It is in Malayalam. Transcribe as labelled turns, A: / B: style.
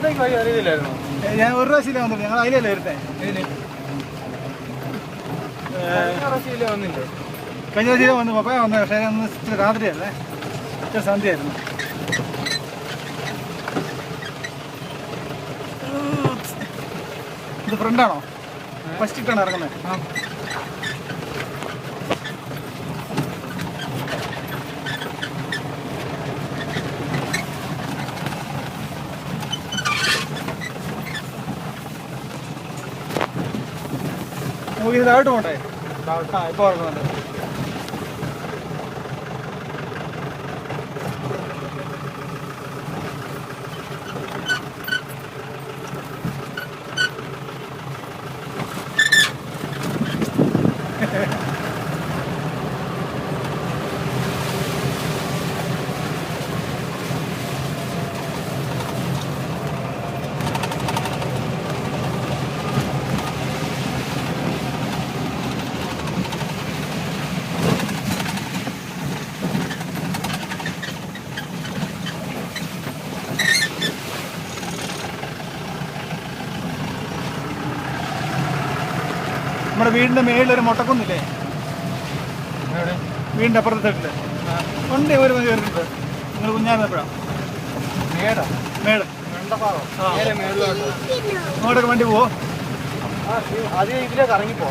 A: ഇങ്ങോട്ടേക്ക് വഴി അറിയില്ലായിരുന്നു.
B: ഞാൻ ഒരു പ്രാവശ്യം വന്നില്ല, ഞങ്ങൾ അതിലല്ലേ വരുത്തേ.
A: വന്നില്ലേ?
B: കഴിഞ്ഞ ആഴ്ച വന്നു പപ്പ വന്നത്, പക്ഷേ അന്ന് ഇച്ചിരി രാത്രിയല്ലേ, ഇച്ചിരി സന്ധ്യയായിരുന്നു. ഇത് ഫ്രണ്ടാണോ? ഫസ്റ്റ് ഇട്ടാണ് ഇറങ്ങുന്നത്. നമുക്ക് ഇത് താഴോട്ട് പോട്ടെ. ഇപ്പോൾ ഇറങ്ങുന്നുണ്ട്. നമ്മുടെ വീടിൻ്റെ മേളിലൊരു മുട്ടക്കുന്നില്ലേ, വീടിൻ്റെ അപ്പുറത്തെ സൈഡില് ഉണ്ട്. ഒരു മതി കയറിയിട്ട് നിങ്ങൾ കുഞ്ഞായിരുന്നപ്പോഴാണ് മേട് അങ്ങോട്ടൊക്കെ വണ്ടി പോവോ?
A: ആദ്യം ഇതിലേക്ക് ഇറങ്ങിപ്പോ.